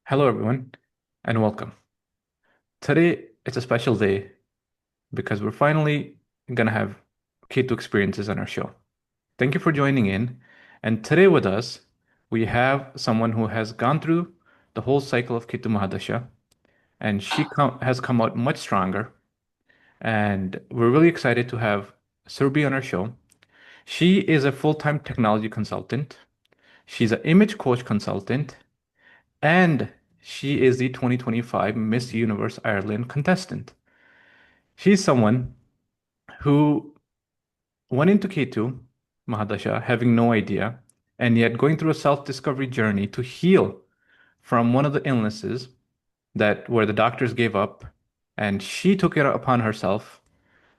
Hello, everyone, and welcome. Today, it's a special day because we're finally going to have Ketu experiences on our show. Thank you for joining in. And today, with us, we have someone who has gone through the whole cycle of Ketu Mahadasha, and has come out much stronger. And we're really excited to have Surabhi on our show. She is a full-time technology consultant, she's an image coach consultant, and she is the 2025 Miss Universe Ireland contestant. She's someone who went into Ketu, Mahadasha, having no idea, and yet going through a self-discovery journey to heal from one of the illnesses that where the doctors gave up, and she took it upon herself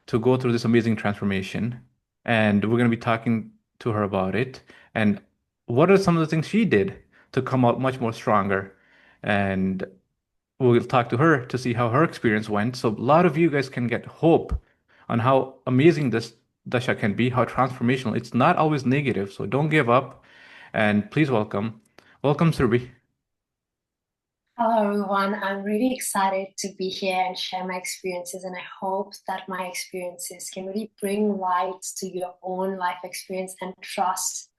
to go through this amazing transformation. And we're going to be talking to her about it and what are some of the things she did to come out much more stronger. And we'll talk to her to see how her experience went. So a lot of you guys can get hope on how amazing this dasha can be, how transformational. It's not always negative, so don't give up. And please welcome Surbi. Hello, everyone. I'm really excited to be here and share my experiences, and I hope that my experiences can really bring light to your own life experience and trust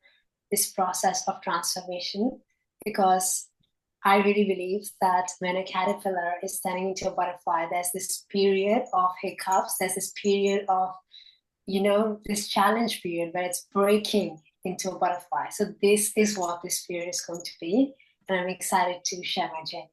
this process of transformation. Because I really believe that when a caterpillar is turning into a butterfly, there's this period of hiccups, there's this period of, this challenge period where it's breaking into a butterfly. So, this is what this period is going to be, and I'm excited to share my journey.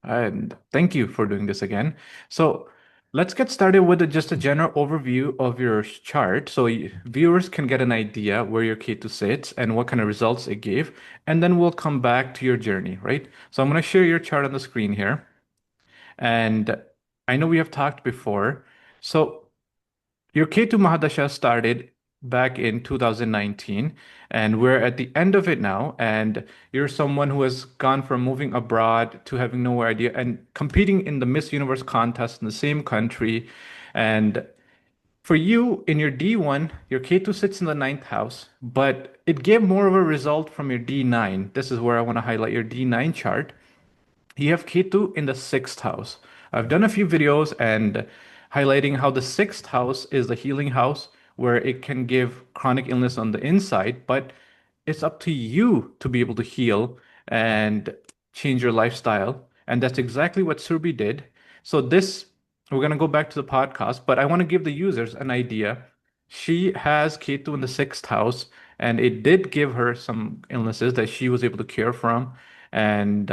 And thank you for doing this again. So let's get started with just a general overview of your chart so viewers can get an idea where your K2 sits and what kind of results it gave. And then we'll come back to your journey, right? So I'm going to share your chart on the screen here. And I know we have talked before. So your Ketu Mahadasha started back in 2019, and we're at the end of it now. And you're someone who has gone from moving abroad to having no idea and competing in the Miss Universe contest in the same country. And for you, in your D1, your Ketu sits in the ninth house, but it gave more of a result from your D9. This is where I want to highlight your D9 chart. You have Ketu in the sixth house. I've done a few videos and highlighting how the sixth house is the healing house where it can give chronic illness on the inside, but it's up to you to be able to heal and change your lifestyle. And that's exactly what Surbi did. So this, we're going to go back to the podcast, but I want to give the users an idea. She has Ketu in the sixth house, and it did give her some illnesses that she was able to cure from. And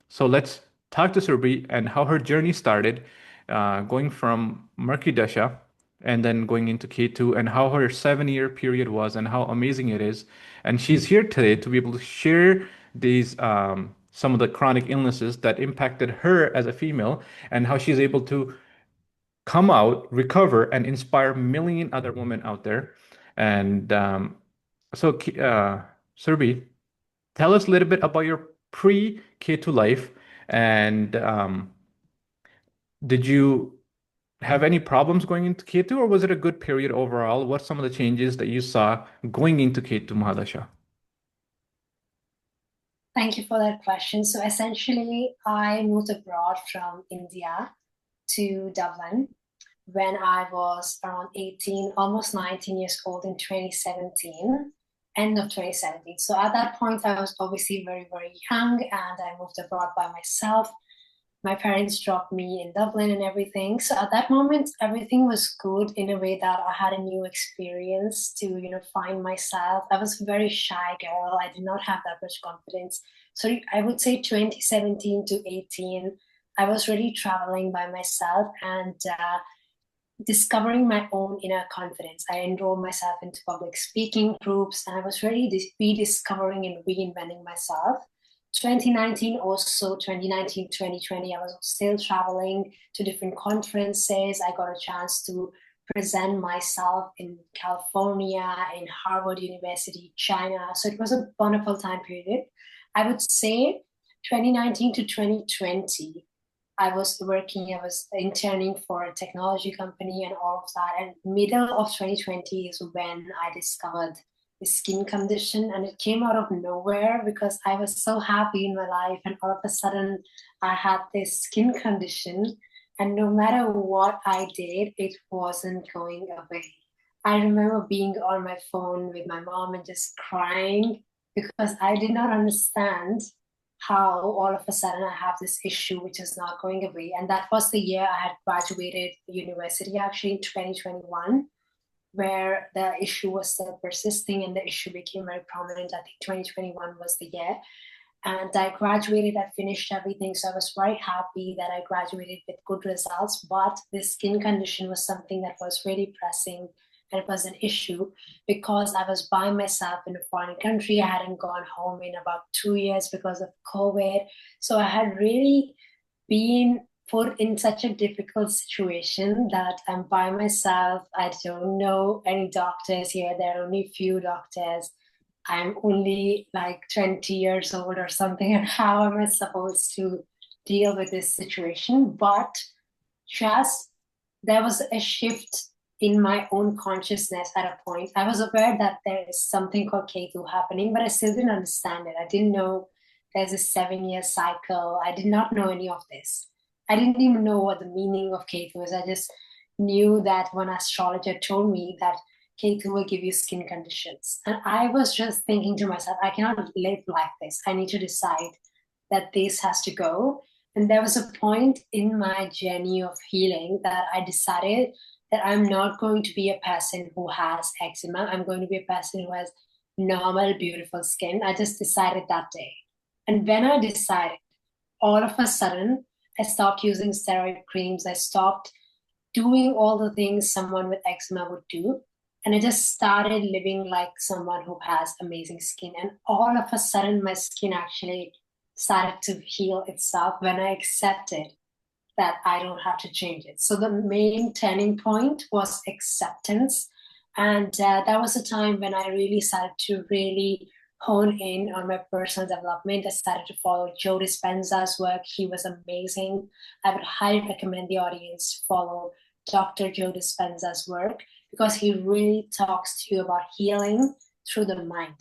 so let's talk to Surbi and how her journey started, going from Murky Dasha and then going into K2 and how her 7 year period was and how amazing it is. And she's here today to be able to share these some of the chronic illnesses that impacted her as a female and how she's able to come out, recover, and inspire million other women out there. And Surbi, tell us a little bit about your pre-K2 life and did you have any problems going into K2 or was it a good period overall? What's some of the changes that you saw going into K2 Mahadasha? Thank you for that question. So essentially, I moved abroad from India to Dublin when I was around 18, almost 19 years old in 2017, end of 2017. So at that point, I was obviously very, very young and I moved abroad by myself. My parents dropped me in Dublin and everything. So at that moment, everything was good in a way that I had a new experience to, find myself. I was a very shy girl. I did not have that much confidence. So I would say 2017 to 18, I was really traveling by myself and discovering my own inner confidence. I enrolled myself into public speaking groups and I was really rediscovering and reinventing myself. 2019 also 2019 2020 I was still traveling to different conferences. I got a chance to present myself in California, in Harvard University, China. So it was a wonderful time period. I would say 2019 to 2020 I was interning for a technology company and all of that. And middle of 2020 is when I discovered this skin condition, and it came out of nowhere because I was so happy in my life, and all of a sudden I had this skin condition, and no matter what I did, it wasn't going away. I remember being on my phone with my mom and just crying because I did not understand how all of a sudden I have this issue which is not going away. And that was the year I had graduated university, actually in 2021, where the issue was still persisting and the issue became very prominent. I think 2021 was the year. And I graduated, I finished everything. So I was very happy that I graduated with good results. But this skin condition was something that was really pressing, and it was an issue because I was by myself in a foreign country. I hadn't gone home in about 2 years because of COVID. So I had really been put in such a difficult situation that I'm by myself. I don't know any doctors here. There are only few doctors. I'm only like 20 years old or something, and how am I supposed to deal with this situation? But just there was a shift in my own consciousness at a point. I was aware that there is something called Ketu happening, but I still didn't understand it. I didn't know there's a 7 year cycle. I did not know any of this. I didn't even know what the meaning of Ketu is. I just knew that one astrologer told me that Ketu will give you skin conditions. And I was just thinking to myself, I cannot live like this. I need to decide that this has to go. And there was a point in my journey of healing that I decided that I'm not going to be a person who has eczema. I'm going to be a person who has normal, beautiful skin. I just decided that day. And when I decided, all of a sudden, I stopped using steroid creams. I stopped doing all the things someone with eczema would do. And I just started living like someone who has amazing skin. And all of a sudden, my skin actually started to heal itself when I accepted that I don't have to change it. So the main turning point was acceptance. And that was a time when I really started to really hone in on my personal development. I started to follow Joe Dispenza's work. He was amazing. I would highly recommend the audience follow Dr. Joe Dispenza's work because he really talks to you about healing through the mind.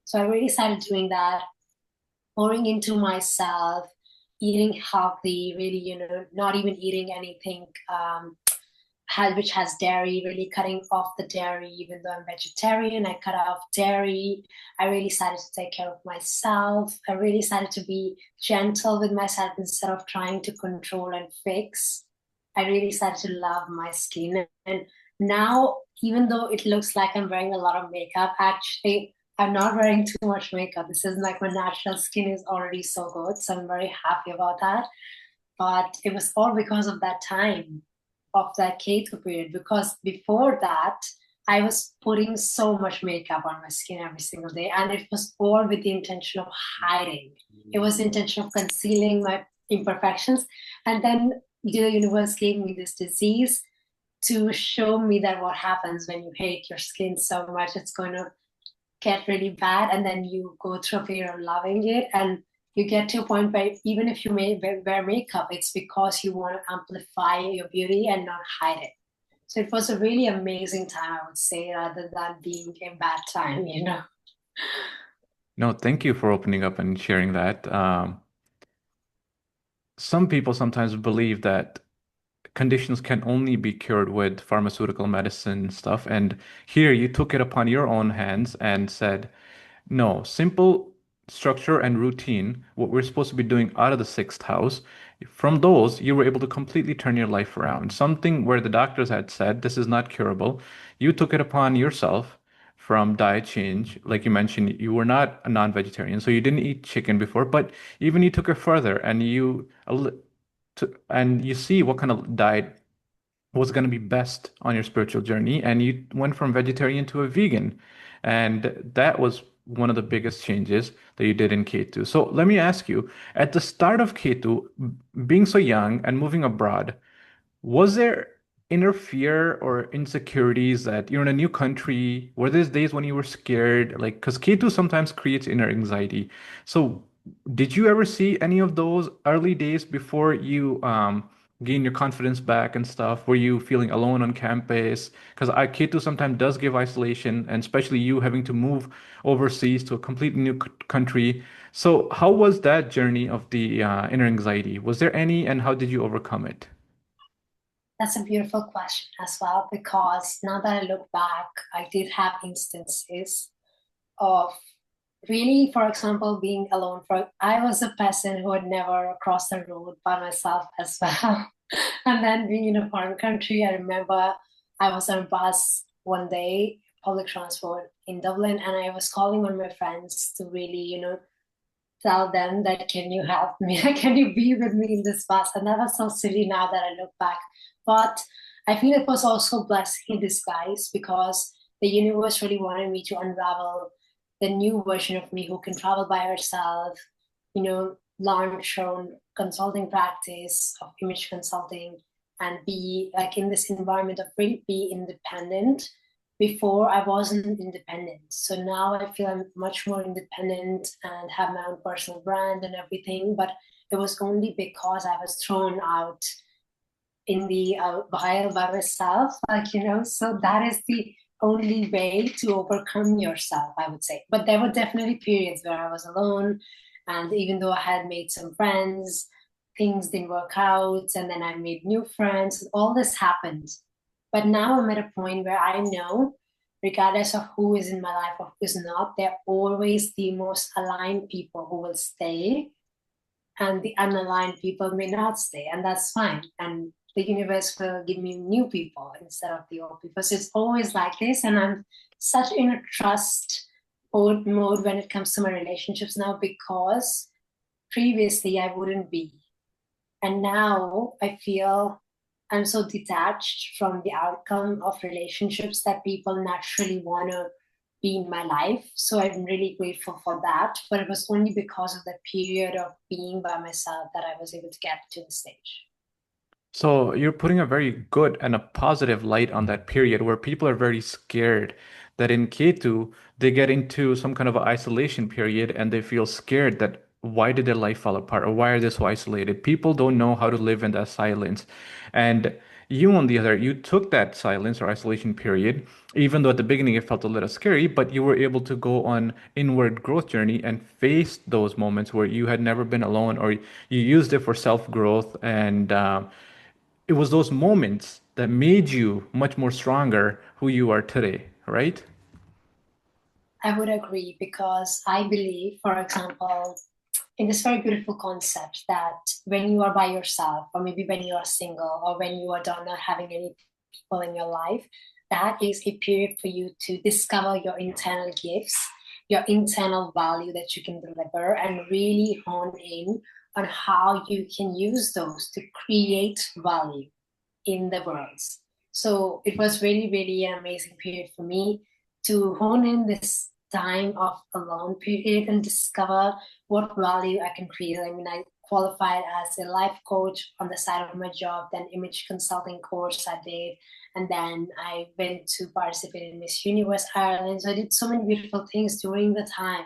So I really started doing that, pouring into myself, eating healthy, really, not even eating anything which has dairy, really cutting off the dairy, even though I'm vegetarian, I cut off dairy. I really started to take care of myself. I really started to be gentle with myself instead of trying to control and fix. I really started to love my skin. And now, even though it looks like I'm wearing a lot of makeup, actually, I'm not wearing too much makeup. This is like my natural skin is already so good. So I'm very happy about that. But it was all because of that time of that Ketu period. Because before that, I was putting so much makeup on my skin every single day. And it was all with the intention of hiding. It was the intention of concealing my imperfections. And then the universe gave me this disease to show me that what happens when you hate your skin so much, it's going to get really bad, and then you go through a period of loving it, and you get to a point where even if you may wear makeup, it's because you want to amplify your beauty and not hide it. So it was a really amazing time, I would say, rather than being a bad time. No, thank you for opening up and sharing that. Some people sometimes believe that conditions can only be cured with pharmaceutical medicine stuff. And here you took it upon your own hands and said, no, simple structure and routine, what we're supposed to be doing out of the sixth house. From those, you were able to completely turn your life around. Something where the doctors had said this is not curable. You took it upon yourself from diet change. Like you mentioned, you were not a non-vegetarian, so you didn't eat chicken before, but even you took it further and you see what kind of diet was going to be best on your spiritual journey, and you went from vegetarian to a vegan, and that was one of the biggest changes that you did in Ketu. So let me ask you, at the start of Ketu, being so young and moving abroad, was there inner fear or insecurities that you're in a new country? Were there days when you were scared? Like, because Ketu sometimes creates inner anxiety. So, did you ever see any of those early days before you gain your confidence back and stuff? Were you feeling alone on campus? Because Ketu sometimes does give isolation, and especially you having to move overseas to a completely new country. So, how was that journey of the inner anxiety? Was there any, and how did you overcome it? That's a beautiful question as well, because now that I look back, I did have instances of really, for example, being alone. I was a person who had never crossed the road by myself as well. And then being in a foreign country, I remember I was on a bus one day, public transport in Dublin, and I was calling on my friends to really, tell them that can you help me? Can you be with me in this bus? And that was so silly now that I look back. But I feel it was also blessing in disguise because the universe really wanted me to unravel the new version of me who can travel by herself, launch her own consulting practice of image consulting and be like in this environment of really be independent. Before I wasn't independent. So now I feel I'm much more independent and have my own personal brand and everything. But it was only because I was thrown out in the wild by myself, so that is the only way to overcome yourself, I would say. But there were definitely periods where I was alone. And even though I had made some friends, things didn't work out. And then I made new friends. All this happened. But now I'm at a point where I know, regardless of who is in my life or who's not, they're always the most aligned people who will stay, and the unaligned people may not stay, and that's fine. And the universe will give me new people instead of the old people. So it's always like this, and I'm such in a trust mode when it comes to my relationships now because previously I wouldn't be. And now I feel I'm so detached from the outcome of relationships that people naturally want to be in my life. So I'm really grateful for that. But it was only because of the period of being by myself that I was able to get to the stage. So you're putting a very good and a positive light on that period where people are very scared that in Ketu they get into some kind of isolation period and they feel scared that why did their life fall apart or why are they so isolated? People don't know how to live in that silence. And you, on the other, you took that silence or isolation period, even though at the beginning it felt a little scary, but you were able to go on inward growth journey and face those moments where you had never been alone or you used it for self growth and it was those moments that made you much more stronger who you are today, right? I would agree because I believe, for example, in this very beautiful concept that when you are by yourself, or maybe when you are single, or when you are done not having any people in your life, that is a period for you to discover your internal gifts, your internal value that you can deliver, and really hone in on how you can use those to create value in the world. So it was really, really an amazing period for me to hone in this time of alone period and discover what value I can create. I mean, I qualified as a life coach on the side of my job, then image consulting course I did, and then I went to participate in Miss Universe Ireland. So I did so many beautiful things during the time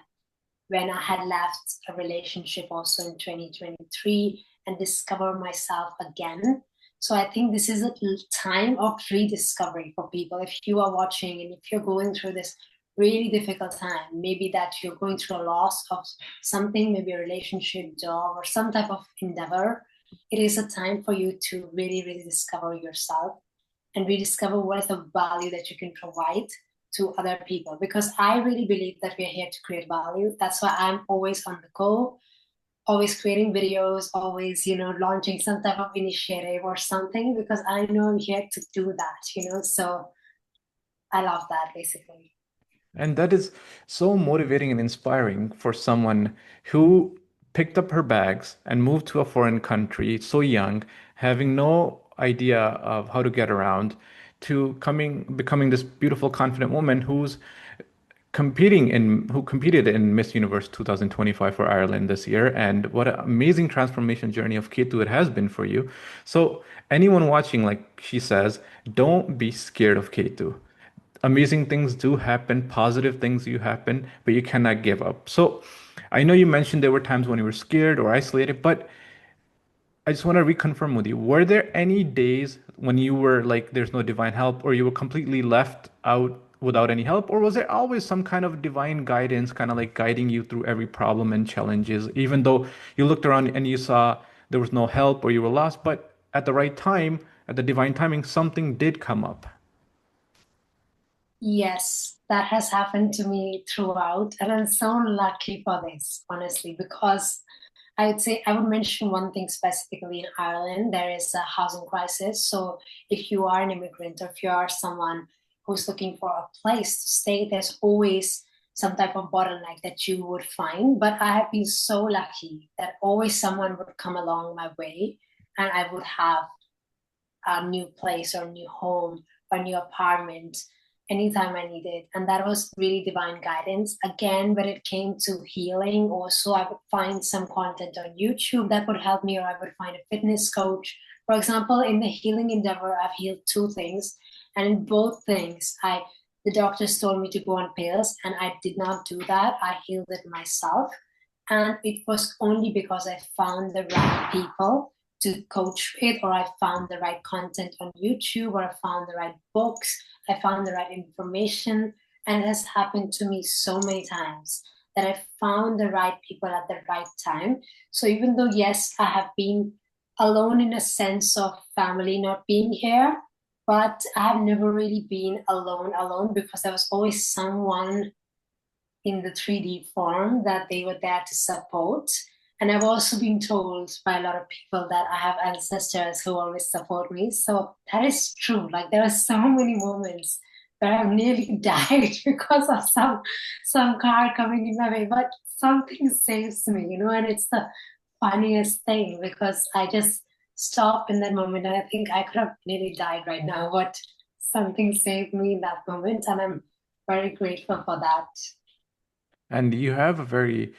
when I had left a relationship also in 2023 and discover myself again. So I think this is a time of rediscovery for people. If you are watching and if you're going through this really difficult time, maybe that you're going through a loss of something, maybe a relationship, job, or some type of endeavor, it is a time for you to really, really discover yourself and rediscover what is the value that you can provide to other people. Because I really believe that we're here to create value. That's why I'm always on the go, always creating videos, always, launching some type of initiative or something, because I know I'm here to do that. So I love that basically. And that is so motivating and inspiring for someone who picked up her bags and moved to a foreign country so young, having no idea of how to get around, to becoming this beautiful, confident woman who competed in Miss Universe 2025 for Ireland this year. And what an amazing transformation journey of Ketu it has been for you. So anyone watching, like she says, don't be scared of Ketu. Amazing things do happen, positive things do happen, but you cannot give up. So I know you mentioned there were times when you were scared or isolated, but I just want to reconfirm with you. Were there any days when you were like, there's no divine help, or you were completely left out without any help, or was there always some kind of divine guidance, kind of like guiding you through every problem and challenges, even though you looked around and you saw there was no help or you were lost, but at the right time, at the divine timing, something did come up? Yes, that has happened to me throughout, and I'm so lucky for this, honestly, because I would say I would mention one thing specifically in Ireland. There is a housing crisis. So if you are an immigrant or if you are someone who's looking for a place to stay, there's always some type of bottleneck that you would find. But I have been so lucky that always someone would come along my way and I would have a new place or new home or new apartment anytime I needed. And that was really divine guidance. Again, when it came to healing, also I would find some content on YouTube that would help me, or I would find a fitness coach. For example, in the healing endeavor, I've healed two things. And in both things, I the doctors told me to go on pills, and I did not do that. I healed it myself. And it was only because I found the right people to coach with, or I found the right content on YouTube, or I found the right books, I found the right information. And it has happened to me so many times that I found the right people at the right time. So even though, yes, I have been alone in a sense of family not being here, but I have never really been alone because there was always someone in the 3D form that they were there to support. And I've also been told by a lot of people that I have ancestors who always support me. So that is true. Like there are so many moments where I've nearly died because of some car coming in my way, but something saves me, and it's the funniest thing because I just stop in that moment and I think I could have nearly died right now, but something saved me in that moment, and I'm very grateful for that. And you have a very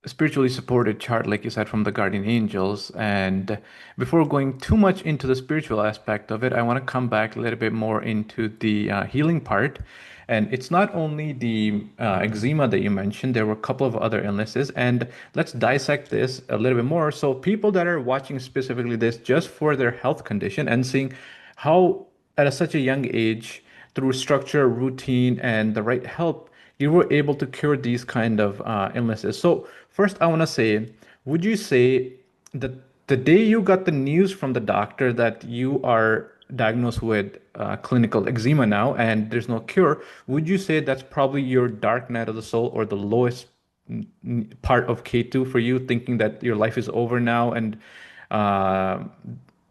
spiritually supported chart, like you said, from the guardian angels. And before going too much into the spiritual aspect of it, I want to come back a little bit more into the healing part. And it's not only the eczema that you mentioned, there were a couple of other illnesses. And let's dissect this a little bit more. So, people that are watching specifically this just for their health condition and seeing how, at such a young age, through structure, routine, and the right help, you were able to cure these kind of illnesses. So, first, I want to say, would you say that the day you got the news from the doctor that you are diagnosed with clinical eczema now and there's no cure, would you say that's probably your dark night of the soul or the lowest part of Ketu for you, thinking that your life is over now and uh,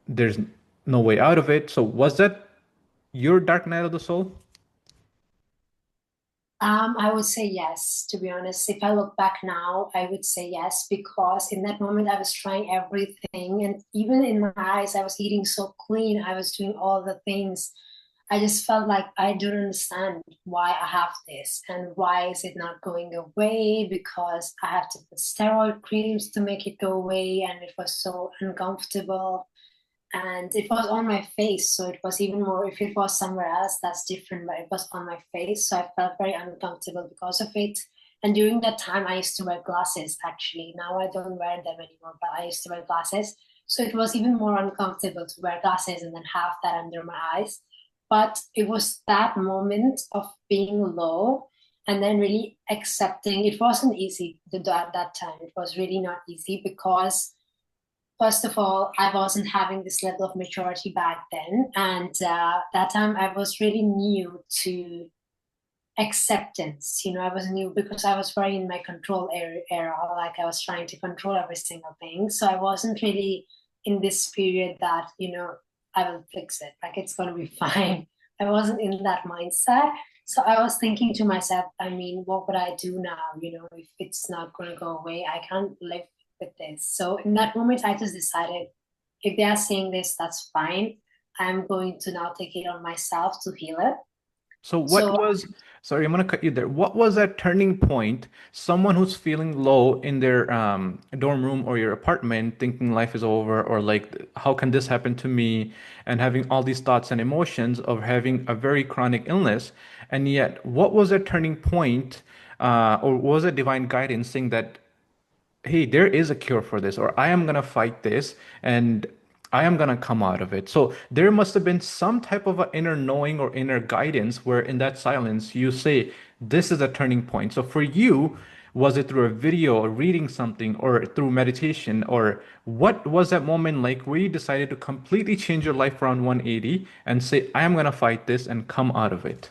there's no way out of it? So, was that your dark night of the soul? I would say yes, to be honest. If I look back now, I would say yes, because in that moment I was trying everything. And even in my eyes, I was eating so clean. I was doing all the things. I just felt like I don't understand why I have this and why is it not going away, because I have to put steroid creams to make it go away. And it was so uncomfortable, and it was on my face, so it was even more. If it was somewhere else, that's different, but it was on my face, so I felt very uncomfortable because of it. And during that time I used to wear glasses. Actually, now I don't wear them anymore, but I used to wear glasses, so it was even more uncomfortable to wear glasses and then have that under my eyes. But it was that moment of being low and then really accepting. It wasn't easy to do at that time. It was really not easy because first of all, I wasn't having this level of maturity back then. And that time I was really new to acceptance. I was new because I was very in my control era. Like I was trying to control every single thing. So I wasn't really in this period that, I will fix it. Like it's going to be fine. I wasn't in that mindset. So I was thinking to myself, I mean, what would I do now? If it's not going to go away, I can't live with this. So in that moment, I just decided if they are saying this, that's fine. I'm going to now take it on myself to heal it. So what So was, sorry, I'm gonna cut you there. What was that turning point? Someone who's feeling low in their dorm room or your apartment, thinking life is over, or like, how can this happen to me? And having all these thoughts and emotions of having a very chronic illness. And yet, what was that turning point, or was it divine guidance saying that hey, there is a cure for this, or I am gonna fight this and I am gonna come out of it. So there must have been some type of an inner knowing or inner guidance where in that silence you say, this is a turning point. So for you, was it through a video or reading something or through meditation, or what was that moment like where you decided to completely change your life around 180 and say, I am gonna fight this and come out of it?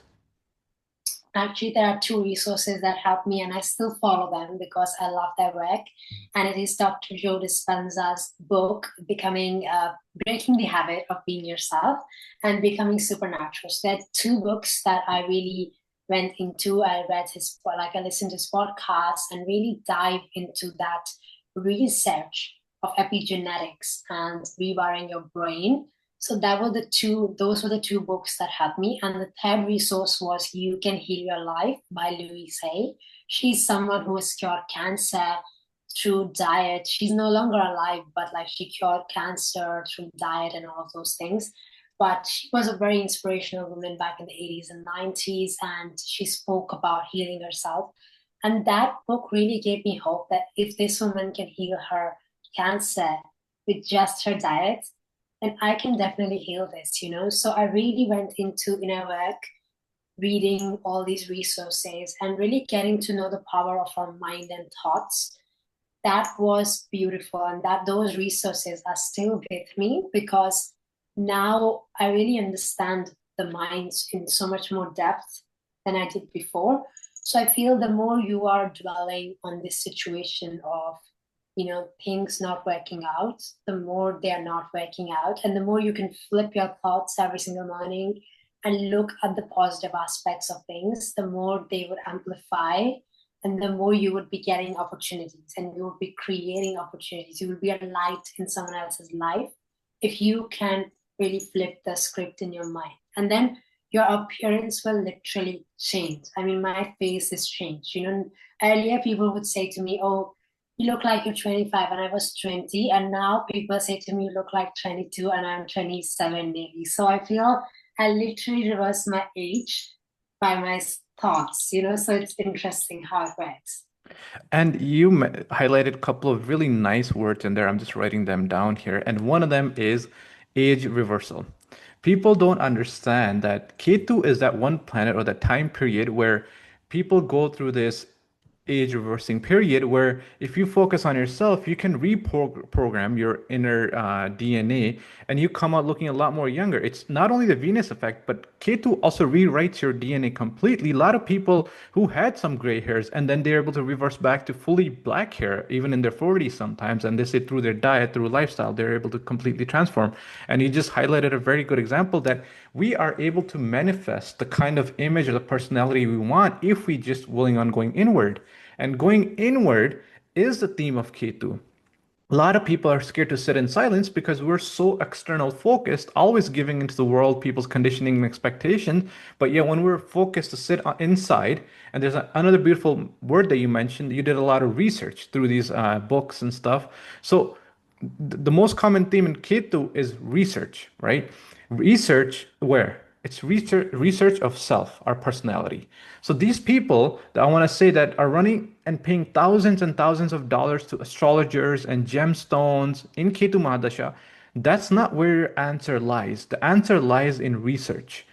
Actually, there are two resources that help me, and I still follow them because I love their work. And it is Dr. Joe Dispenza's book, Breaking the Habit of Being Yourself and Becoming Supernatural. So there are two books that I really went into. I read I listened to his podcast and really dive into that research of epigenetics and rewiring your brain. So those were the two books that helped me. And the third resource was You Can Heal Your Life by Louise Hay. She's someone who has cured cancer through diet. She's no longer alive, but like she cured cancer through diet and all of those things. But she was a very inspirational woman back in the 80s and 90s, and she spoke about healing herself. And that book really gave me hope that if this woman can heal her cancer with just her diet, and I can definitely heal this. So I really went into inner work, reading all these resources and really getting to know the power of our mind and thoughts. That was beautiful. And that those resources are still with me because now I really understand the minds in so much more depth than I did before. So I feel the more you are dwelling on this situation of things not working out, the more they are not working out. And the more you can flip your thoughts every single morning and look at the positive aspects of things, the more they would amplify and the more you would be getting opportunities and you would be creating opportunities. You would be a light in someone else's life if you can really flip the script in your mind. And then your appearance will literally change. I mean, my face is changed. Earlier people would say to me, oh, you look like you're 25 and I was 20. And now people say to me, you look like 22 and I'm 27 maybe. So I feel I literally reverse my age by my thoughts. So it's interesting how it works. And you highlighted a couple of really nice words in there. I'm just writing them down here. And one of them is age reversal. People don't understand that Ketu is that one planet or that time period where people go through this age reversing period where if you focus on yourself, you can reprogram your inner DNA and you come out looking a lot more younger. It's not only the Venus effect, but Ketu also rewrites your DNA completely. A lot of people who had some gray hairs and then they're able to reverse back to fully black hair, even in their 40s sometimes. And they say through their diet, through lifestyle, they're able to completely transform. And you just highlighted a very good example that we are able to manifest the kind of image or the personality we want if we just willing on going inward. And going inward is the theme of Ketu. A lot of people are scared to sit in silence because we're so external focused, always giving into the world people's conditioning and expectation. But yet, when we're focused to sit inside, and there's another beautiful word that you mentioned, you did a lot of research through these books and stuff. So, the most common theme in Ketu is research, right? Research where? It's research of self, our personality. So these people that I want to say that are running and paying thousands and thousands of dollars to astrologers and gemstones in Ketu Mahadasha, that's not where your answer lies. The answer lies in research.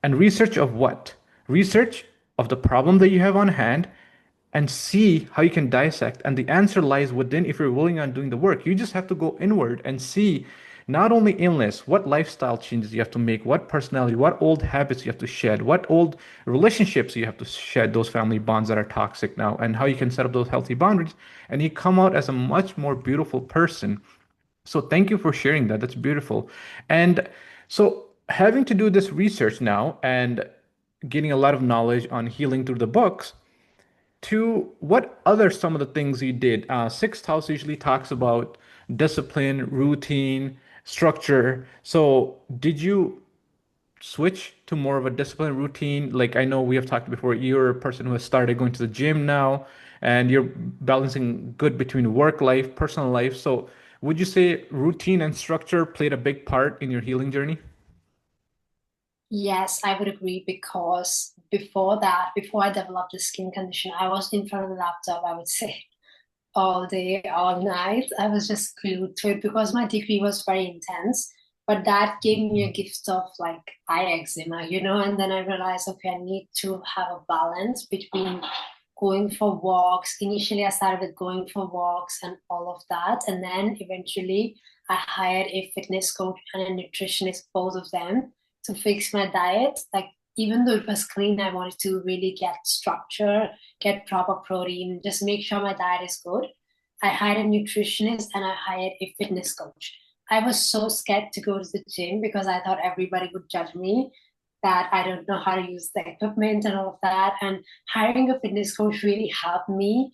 And research of what? Research of the problem that you have on hand and see how you can dissect. And the answer lies within if you're willing on doing the work. You just have to go inward and see not only illness, what lifestyle changes you have to make, what personality, what old habits you have to shed, what old relationships you have to shed, those family bonds that are toxic now, and how you can set up those healthy boundaries. And you come out as a much more beautiful person. So thank you for sharing that. That's beautiful. And so having to do this research now and getting a lot of knowledge on healing through the books, to what other some of the things you did? Sixth house usually talks about discipline, routine, structure. So did you switch to more of a discipline routine? Like I know we have talked before, you're a person who has started going to the gym now and you're balancing good between work life, personal life. So would you say routine and structure played a big part in your healing journey? Yes, I would agree because before I developed the skin condition, I was in front of the laptop, I would say. all day, all night. I was just glued to it because my degree was very intense. But that gave me a gift of like eye eczema, and then I realized, okay, I need to have a balance between going for walks. Initially, I started with going for walks and all of that. And then eventually, I hired a fitness coach and a nutritionist, both of them, to fix my diet. Like, even though it was clean, I wanted to really get structure, get proper protein, just make sure my diet is good. I hired a nutritionist and I hired a fitness coach. I was so scared to go to the gym because I thought everybody would judge me that I don't know how to use the equipment and all of that. And hiring a fitness coach really helped me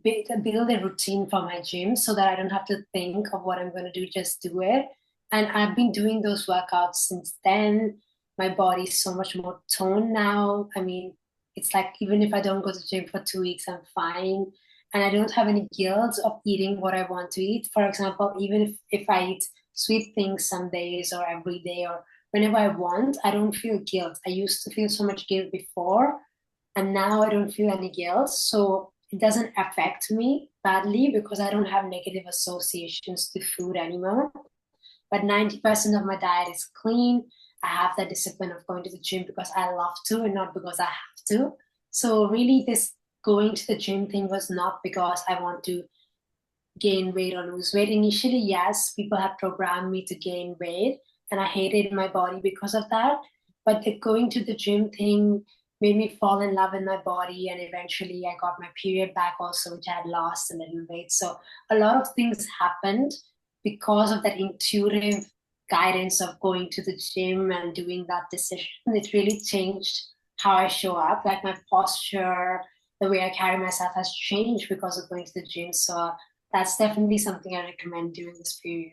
build a routine for my gym so that I don't have to think of what I'm going to do, just do it. And I've been doing those workouts since then. My body's so much more toned now. I mean, it's like even if I don't go to the gym for 2 weeks, I'm fine. And I don't have any guilt of eating what I want to eat. For example, even if I eat sweet things some days or every day or whenever I want, I don't feel guilt. I used to feel so much guilt before, and now I don't feel any guilt. So it doesn't affect me badly because I don't have negative associations to food anymore. But 90% of my diet is clean. I have that discipline of going to the gym because I love to and not because I have to. So really this going to the gym thing was not because I want to gain weight or lose weight. Initially, yes, people have programmed me to gain weight, and I hated my body because of that. But the going to the gym thing made me fall in love with my body, and eventually I got my period back also, which I had lost a little weight. So a lot of things happened because of that intuitive guidance of going to the gym and doing that decision. It really changed how I show up, like my posture, the way I carry myself has changed because of going to the gym. So that's definitely something I recommend during this period.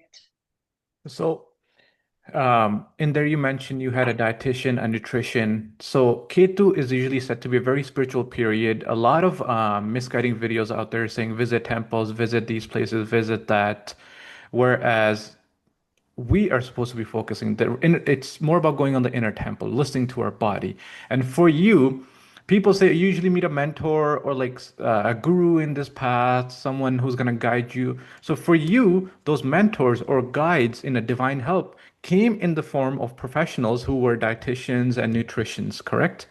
So, in there you mentioned you had a dietitian, a nutrition. So Ketu is usually said to be a very spiritual period. A lot of misguiding videos out there saying visit temples, visit these places, visit that. Whereas we are supposed to be focusing it's more about going on the inner temple, listening to our body. And for you, people say you usually meet a mentor or like a guru in this path, someone who's going to guide you. So for you, those mentors or guides in a divine help came in the form of professionals who were dietitians and nutritionists, correct?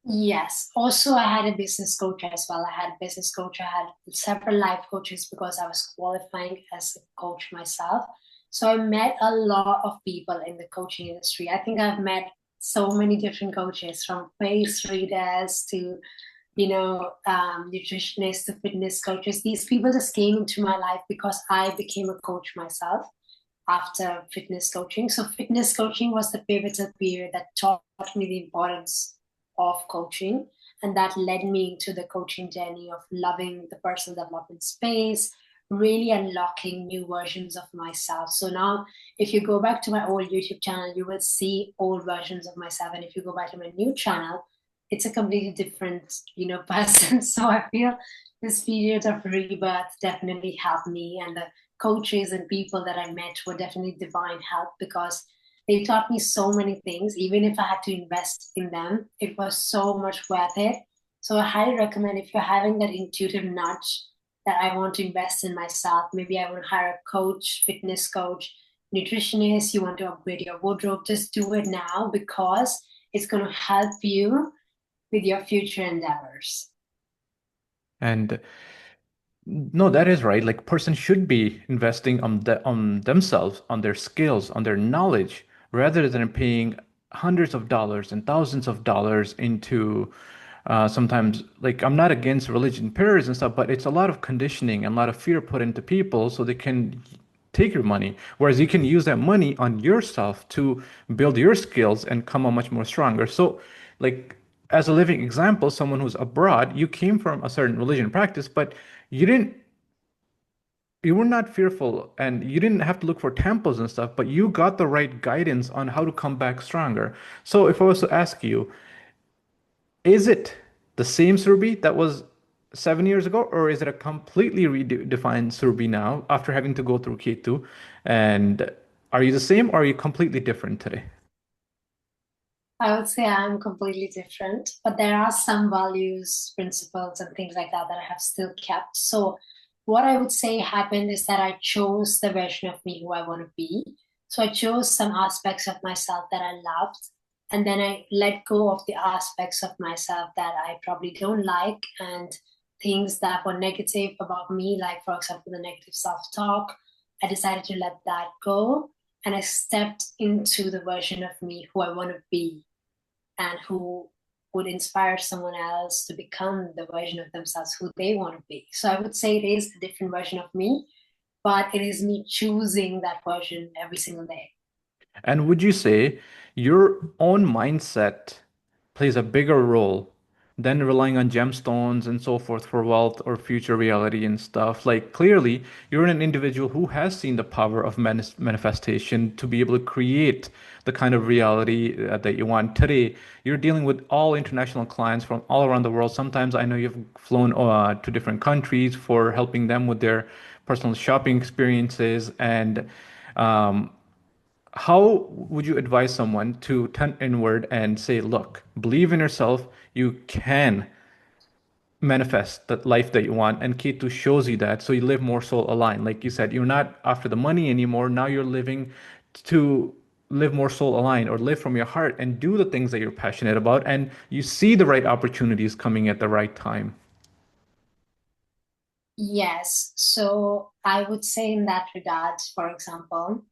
Yes. Also, I had a business coach as well. I had a business coach. I had several life coaches because I was qualifying as a coach myself. So I met a lot of people in the coaching industry. I think I've met so many different coaches from face readers to, nutritionists to fitness coaches. These people just came into my life because I became a coach myself after fitness coaching. So fitness coaching was the pivotal period that taught me the importance of coaching. And that led me into the coaching journey of loving the personal development space, really unlocking new versions of myself. So now, if you go back to my old YouTube channel, you will see old versions of myself. And if you go back to my new channel, it's a completely different, person. So I feel this period of rebirth definitely helped me. And the coaches and people that I met were definitely divine help because they taught me so many things. Even if I had to invest in them, it was so much worth it. So I highly recommend if you're having that intuitive nudge that I want to invest in myself, maybe I want to hire a coach, fitness coach, nutritionist, you want to upgrade your wardrobe, just do it now because it's going to help you with your future endeavors. And no, that is right. Like person should be investing on themselves, on their skills, on their knowledge, rather than paying hundreds of dollars and thousands of dollars into sometimes like I'm not against religion pairs and stuff, but it's a lot of conditioning and a lot of fear put into people so they can take your money. Whereas you can use that money on yourself to build your skills and come out much more stronger. So like as a living example, someone who's abroad, you came from a certain religion practice, but you didn't you were not fearful and you didn't have to look for temples and stuff, but you got the right guidance on how to come back stronger. So if I was to ask you, is it the same Surabhi that was 7 years ago, or is it a completely redefined Surabhi now after having to go through Ketu? And are you the same or are you completely different today? I would say I'm completely different, but there are some values, principles, and things like that that I have still kept. So, what I would say happened is that I chose the version of me who I want to be. So, I chose some aspects of myself that I loved, and then I let go of the aspects of myself that I probably don't like and things that were negative about me, like, for example, the negative self talk. I decided to let that go and I stepped into the version of me who I want to be and who would inspire someone else to become the version of themselves who they want to be. So I would say it is a different version of me, but it is me choosing that version every single day. And would you say your own mindset plays a bigger role than relying on gemstones and so forth for wealth or future reality and stuff? Like, clearly, you're an individual who has seen the power of manifestation to be able to create the kind of reality that you want. Today, you're dealing with all international clients from all around the world. Sometimes I know you've flown to different countries for helping them with their personal shopping experiences and um, how would you advise someone to turn inward and say, look, believe in yourself, you can manifest the life that you want, and Ketu shows you that, so you live more soul aligned. Like you said, you're not after the money anymore. Now you're living to live more soul aligned or live from your heart and do the things that you're passionate about, and you see the right opportunities coming at the right time. Yes. So I would say in that regard, for example,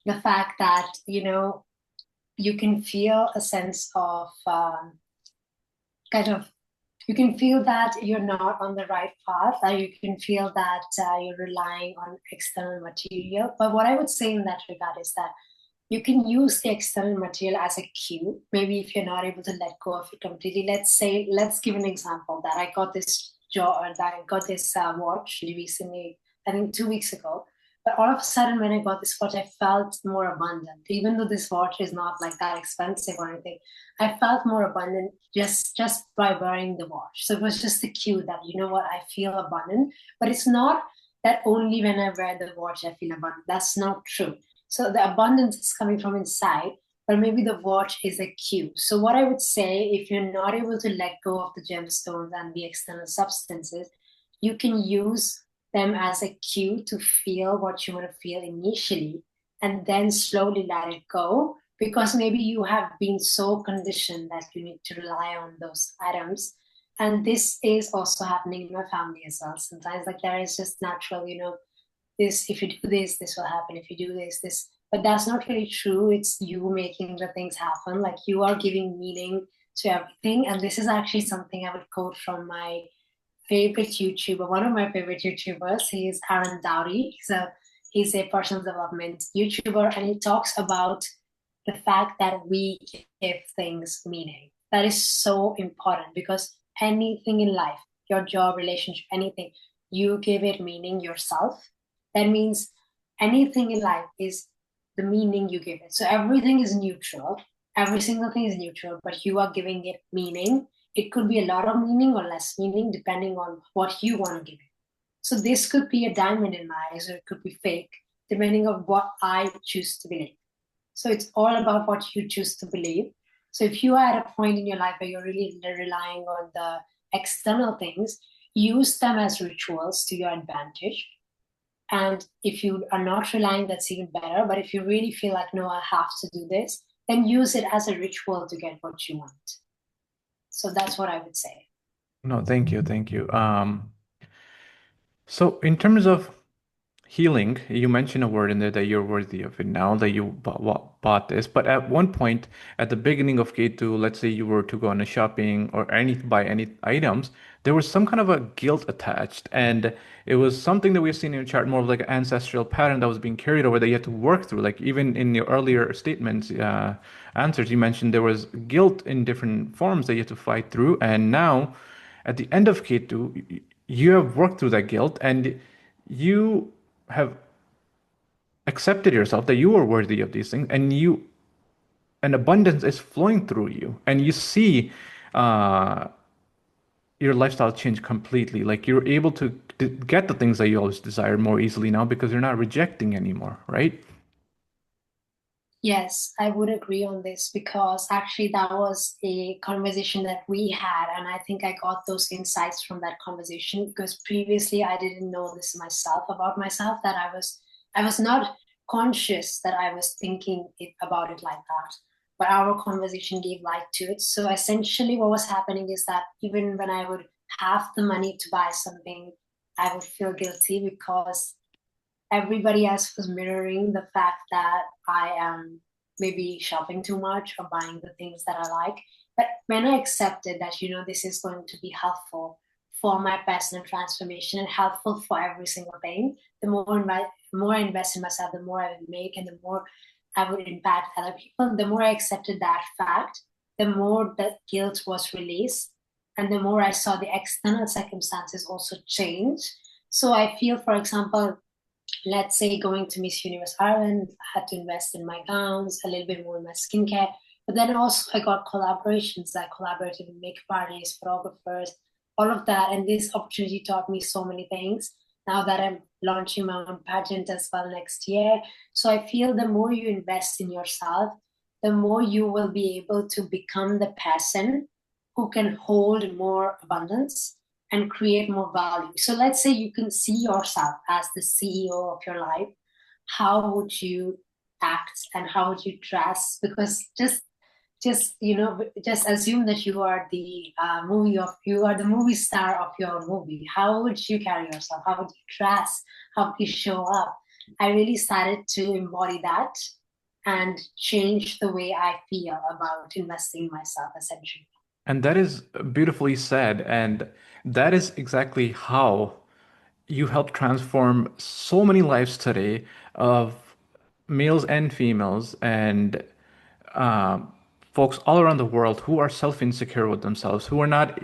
the fact that, you can feel a sense of kind of you can feel that you're not on the right path, or you can feel that you're relying on external material. But what I would say in that regard is that you can use the external material as a cue. Maybe if you're not able to let go of it completely, let's give an example that I got this job, that I got this watch recently, I think 2 weeks ago. But all of a sudden, when I got this watch, I felt more abundant. Even though this watch is not like that expensive or anything, I felt more abundant just by wearing the watch. So it was just a cue that you know what, I feel abundant. But it's not that only when I wear the watch I feel abundant. That's not true. So the abundance is coming from inside, but maybe the watch is a cue. So what I would say, if you're not able to let go of the gemstones and the external substances, you can use them as a cue to feel what you want to feel initially and then slowly let it go because maybe you have been so conditioned that you need to rely on those items. And this is also happening in my family as well. Sometimes, like, there is just natural, this, if you do this, this will happen. If you do this, this. But that's not really true. It's you making the things happen. Like, you are giving meaning to everything. And this is actually something I would quote from my favorite YouTuber, one of my favorite YouTubers. He is Aaron Dowdy. He's a personal development YouTuber, and he talks about the fact that we give things meaning. That is so important because anything in life, your job, relationship, anything, you give it meaning yourself. That means anything in life is the meaning you give it. So everything is neutral. Every single thing is neutral, but you are giving it meaning. It could be a lot of meaning or less meaning depending on what you want to give it. So this could be a diamond in my eyes, or it could be fake, depending on what I choose to believe. So it's all about what you choose to believe. So if you are at a point in your life where you're really relying on the external things, use them as rituals to your advantage. And if you are not relying, that's even better. But if you really feel like, no, I have to do this, then use it as a ritual to get what you want. So that's what I would say. No, thank you, thank you. So in terms of healing, you mentioned a word in there that you're worthy of it now that you bought this. But at one point, at the beginning of K2, let's say you were to go on a shopping or buy any items, there was some kind of a guilt attached. And it was something that we've seen in your chart, more of like an ancestral pattern that was being carried over that you had to work through. Like even in your earlier statements, answers, you mentioned there was guilt in different forms that you had to fight through. And now, at the end of K2, you have worked through that guilt and you have accepted yourself that you are worthy of these things and you and abundance is flowing through you and you see uh your lifestyle change completely, like you're able to get the things that you always desired more easily now because you're not rejecting anymore, right? Yes, I would agree on this because actually that was a conversation that we had, and I think I got those insights from that conversation because previously I didn't know this myself about myself that I was not conscious that I was thinking about it like that. But our conversation gave light to it. So essentially, what was happening is that even when I would have the money to buy something, I would feel guilty because everybody else was mirroring the fact that I am maybe shopping too much or buying the things that I like. But when I accepted that, this is going to be helpful for my personal transformation and helpful for every single thing, the more I invest in myself, the more I would make and the more I would impact other people. The more I accepted that fact, the more the guilt was released and the more I saw the external circumstances also change. So I feel, for example, let's say going to Miss Universe Ireland, I had to invest in my gowns, a little bit more in my skincare. But then also I got collaborations. I collaborated with makeup artists, photographers, all of that. And this opportunity taught me so many things. Now that I'm launching my own pageant as well next year. So I feel the more you invest in yourself, the more you will be able to become the person who can hold more abundance and create more value. So let's say you can see yourself as the CEO of your life. How would you act and how would you dress? Because just assume that you are the movie star of your movie. How would you carry yourself? How would you dress? How would you show up? I really started to embody that and change the way I feel about investing in myself essentially. And that is beautifully said. And that is exactly how you help transform so many lives today of males and females and um, folks all around the world who are self-insecure with themselves, who are not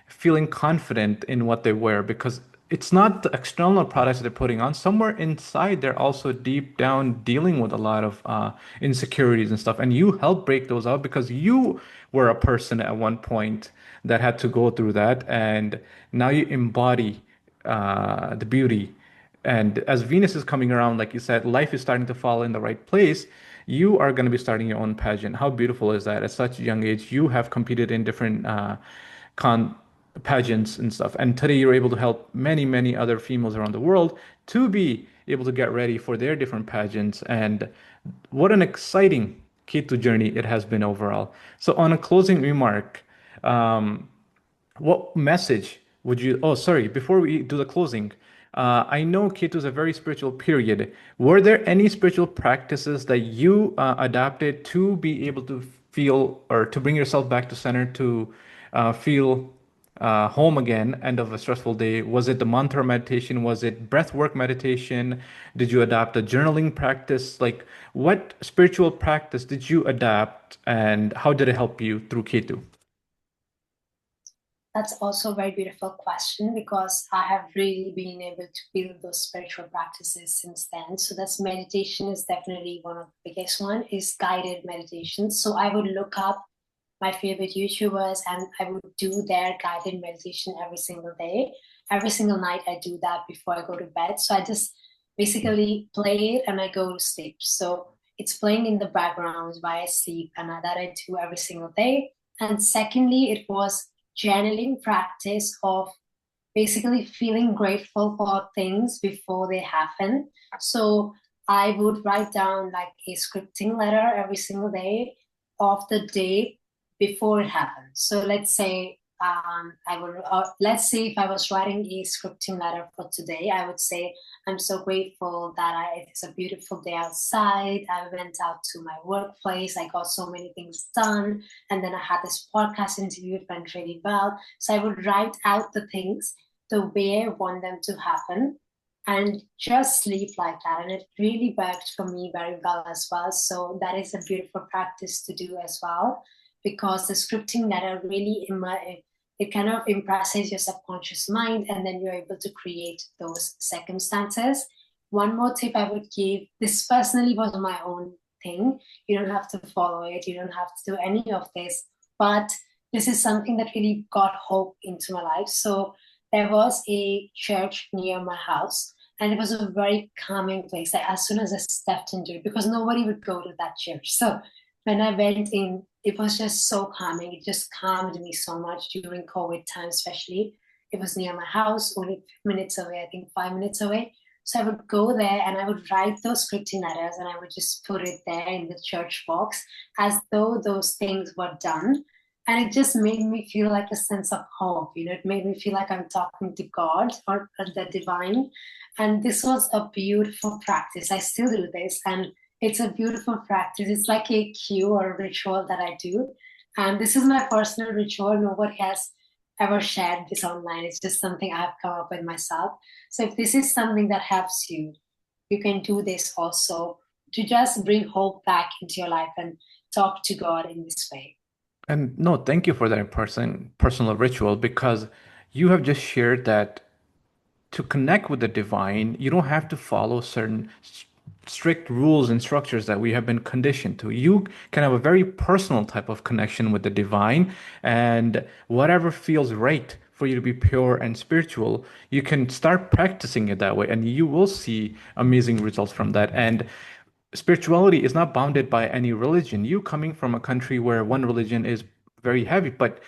feeling confident in what they wear because it's not the external products that they're putting on. Somewhere inside, they're also deep down dealing with a lot of insecurities and stuff. And you help break those out because you were a person at one point that had to go through that. And now you embody the beauty. And as Venus is coming around, like you said, life is starting to fall in the right place. You are going to be starting your own pageant. How beautiful is that? At such a young age, you have competed in different con pageants and stuff. And today you're able to help many, many other females around the world to be able to get ready for their different pageants. And what an exciting Ketu journey it has been overall. So on a closing remark, um, what message would you? Oh, sorry. Before we do the closing, I know Ketu is a very spiritual period. Were there any spiritual practices that you adapted to be able to feel or to bring yourself back to center to feel home again, end of a stressful day? Was it the mantra meditation? Was it breath work meditation? Did you adopt a journaling practice? Like, what spiritual practice did you adapt, and how did it help you through Ketu? That's also a very beautiful question because I have really been able to build those spiritual practices since then. So that's meditation is definitely one of the biggest one is guided meditation. So I would look up my favorite YouTubers and I would do their guided meditation every single day. Every single night I do that before I go to bed. So I just basically play it and I go to sleep. So it's playing in the background while I sleep and that I do every single day. And secondly, it was journaling practice of basically feeling grateful for things before they happen. So I would write down like a scripting letter every single day of the day before it happens. So let's say if I was writing a scripting letter for today, I would say I'm so grateful that it's a beautiful day outside. I went out to my workplace. I got so many things done, and then I had this podcast interview. It went really well. So I would write out the things the way I want them to happen and just sleep like that. And it really worked for me very well as well. So that is a beautiful practice to do as well because the scripting letter really it kind of impresses your subconscious mind and then you're able to create those circumstances. One more tip I would give, this personally was my own thing. You don't have to follow it, you don't have to do any of this, but this is something that really got hope into my life. So there was a church near my house And it was a very calming place. Like as soon as I stepped into it, because nobody would go to that church. So when I went in, it was just so calming. It just calmed me so much during COVID time, especially. It was near my house, only minutes away, I think 5 minutes away. So I would go there and I would write those scripting letters and I would just put it there in the church box as though those things were done. And it just made me feel like a sense of hope. It made me feel like I'm talking to God or the divine. And this was a beautiful practice. I still do this, and it's a beautiful practice. It's like a cue or a ritual that I do. And this is my personal ritual. Nobody has ever shared this online. It's just something I've come up with myself. So if this is something that helps you, you can do this also to just bring hope back into your life and talk to God in this way. And no, thank you for that personal ritual because you have just shared that to connect with the divine, you don't have to follow certain strict rules and structures that we have been conditioned to. You can have a very personal type of connection with the divine, and whatever feels right for you to be pure and spiritual, you can start practicing it that way, and you will see amazing results from that. And spirituality is not bounded by any religion. You coming from a country where one religion is very heavy, but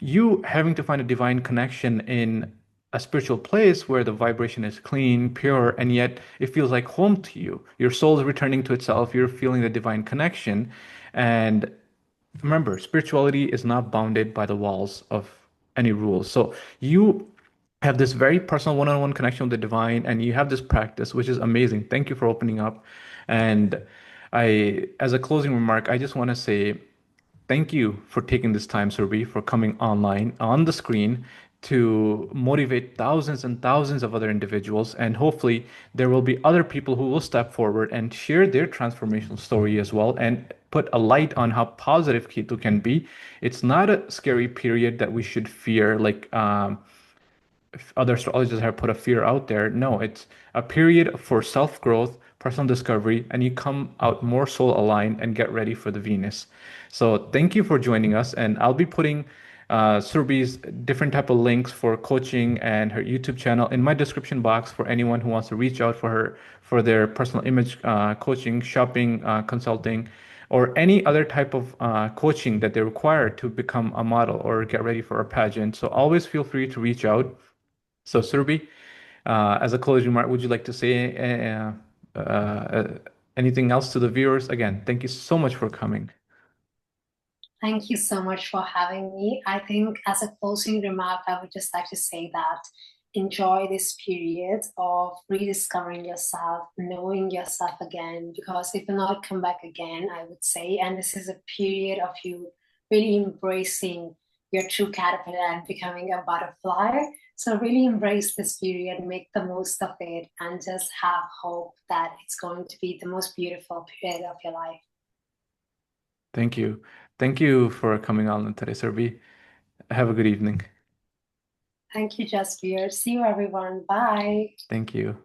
you having to find a divine connection in a spiritual place where the vibration is clean, pure, and yet it feels like home to you. Your soul is returning to itself. You're feeling the divine connection. And remember, spirituality is not bounded by the walls of any rules. So you have this very personal one-on-one connection with the divine, and you have this practice, which is amazing. Thank you for opening up. And as a closing remark, I just want to say thank you for taking this time, Surbi, for coming online on the screen to motivate thousands and thousands of other individuals. And hopefully, there will be other people who will step forward and share their transformational story as well and put a light on how positive keto can be. It's not a scary period that we should fear, like other astrologers have put a fear out there. No, it's a period for self-growth, personal discovery, and you come out more soul aligned and get ready for the Venus. So thank you for joining us, and I'll be putting Surbi's different type of links for coaching and her YouTube channel in my description box for anyone who wants to reach out for her for their personal image coaching, shopping, consulting, or any other type of coaching that they require to become a model or get ready for a pageant. So always feel free to reach out. So, Surbi, as a closing remark, would you like to say anything else to the viewers? Again, thank you so much for coming. Thank you so much for having me. I think, as a closing remark, I would just like to say that enjoy this period of rediscovering yourself, knowing yourself again, because it will not come back again, I would say. And this is a period of you really embracing your true caterpillar and becoming a butterfly. So, really embrace this period, make the most of it, and just have hope that it's going to be the most beautiful period of your life. Thank you. Thank you for coming on today, Surbi. Have a good evening. Thank you, Jasvir. See you, everyone. Bye. Thank you.